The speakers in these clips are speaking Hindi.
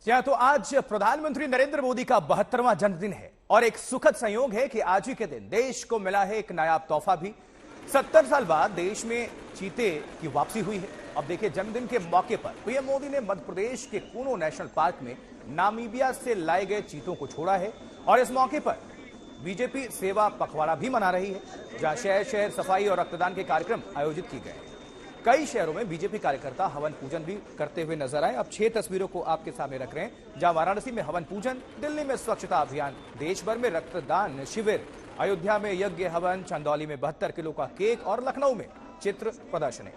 क्या तो आज प्रधानमंत्री नरेंद्र मोदी का 72वां जन्मदिन है और एक सुखद संयोग है कि आज ही के दिन देश को मिला है एक नायाब तोहफा भी। 70 साल बाद देश में चीते की वापसी हुई है। अब देखिए, जन्मदिन के मौके पर पीएम मोदी ने मध्य प्रदेश के कूनो नेशनल पार्क में नामीबिया से लाए गए चीतों को छोड़ा है और इस मौके पर बीजेपी सेवा पखवाड़ा भी मना रही है, जहां शहर शहर सफाई और रक्तदान के कार्यक्रम आयोजित किए गए हैं। कई शहरों में बीजेपी कार्यकर्ता हवन पूजन भी करते हुए नजर आए। अब 6 तस्वीरों को आपके सामने रख रहे हैं, जहां वाराणसी में हवन पूजन, दिल्ली में स्वच्छता अभियान, देश भर में रक्तदान शिविर, अयोध्या में यज्ञ हवन, चंदौली में 72 किलो का केक और लखनऊ में चित्र प्रदर्शनी।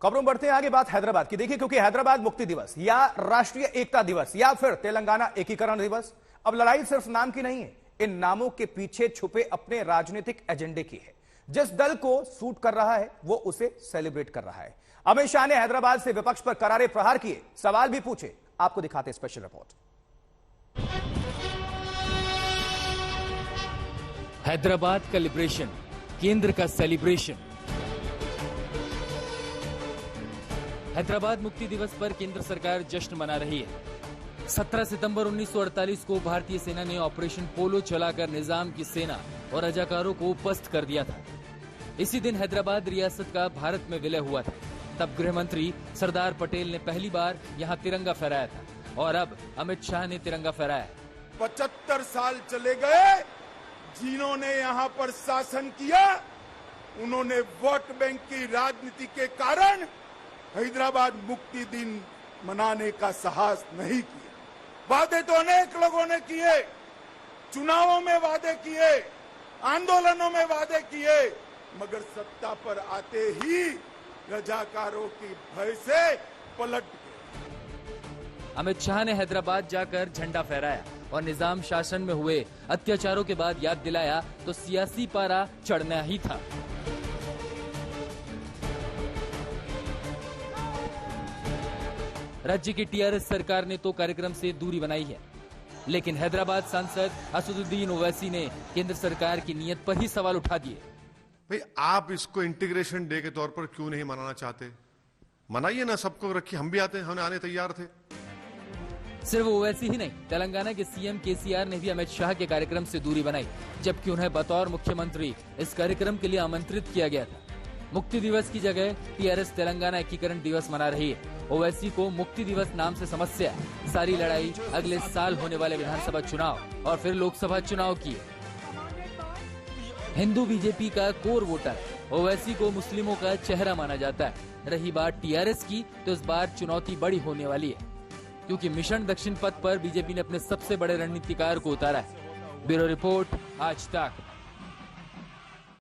खबरों में बढ़ते हैं आगे, बात हैदराबाद की। देखिए, क्योंकि हैदराबाद मुक्ति दिवस या राष्ट्रीय एकता दिवस या फिर तेलंगाना एकीकरण दिवस, अब लड़ाई सिर्फ नाम की नहीं है, इन नामों के पीछे छुपे अपने राजनीतिक एजेंडे की है। जिस दल को सूट कर रहा है वो उसे सेलिब्रेट कर रहा है। अमित शाह ने हैदराबाद से विपक्ष पर करारे प्रहार किए, सवाल भी पूछे। आपको दिखाते स्पेशल रिपोर्ट। हैदराबाद का लिबरेशन, केंद्र का सेलिब्रेशन। हैदराबाद मुक्ति दिवस पर केंद्र सरकार जश्न मना रही है। 17 सितंबर 1948 को भारतीय सेना ने ऑपरेशन पोलो चलाकर निजाम की सेना और रजाकारों को पस्त कर दिया था। इसी दिन हैदराबाद रियासत का भारत में विलय हुआ था। तब गृह मंत्री सरदार पटेल ने पहली बार यहां तिरंगा फहराया था और अब अमित शाह ने तिरंगा फहराया। 75 साल चले गए जिन्होंने यहां पर शासन किया, उन्होंने वोट बैंक की राजनीति के कारण हैदराबाद मुक्ति दिन मनाने का साहस नहीं किया। वादे तो अनेक लोगों ने किए, चुनावों में वादे किए, आंदोलनों में वादे किए, मगर सत्ता पर आते ही रजाकारों की भय से पलट गए। अमित शाह ने हैदराबाद जाकर झंडा फहराया और निजाम शासन में हुए अत्याचारों के बाद याद दिलाया तो सियासी पारा चढ़ना ही था। राज्य की टीआरएस सरकार ने तो कार्यक्रम से दूरी बनाई है, लेकिन हैदराबाद सांसद असदुद्दीन ओवैसी ने केंद्र सरकार की नीयत पर ही सवाल उठा दिए। भाई, आप इसको इंटीग्रेशन डे के तौर पर क्यों नहीं मनाना चाहते? मनाइए ना, सबको रखिए, हम भी हम आने तैयार थे। सिर्फ ओवैसी ही नहीं, तेलंगाना के सीएम केसीआर ने भी अमित शाह के कार्यक्रम से दूरी बनाई, जबकि उन्हें बतौर मुख्यमंत्री इस कार्यक्रम के लिए आमंत्रित किया गया था। मुक्ति दिवस की जगह टीआरएस तेलंगाना एकीकरण दिवस मना रही है। ओवैसी को मुक्ति दिवस नाम से समस्या है। सारी लड़ाई अगले साल होने वाले विधानसभा चुनाव और फिर लोकसभा चुनाव की है। हिंदू बीजेपी का कोर वोटर ओवैसी को मुस्लिमों का चेहरा माना जाता है। रही बात टीआरएस की, तो इस बार चुनौती बड़ी होने वाली है, क्योंकि मिशन दक्षिण पथ पर बीजेपी ने अपने सबसे बड़े रणनीतिकार को उतारा है। ब्यूरो रिपोर्ट, आज तक।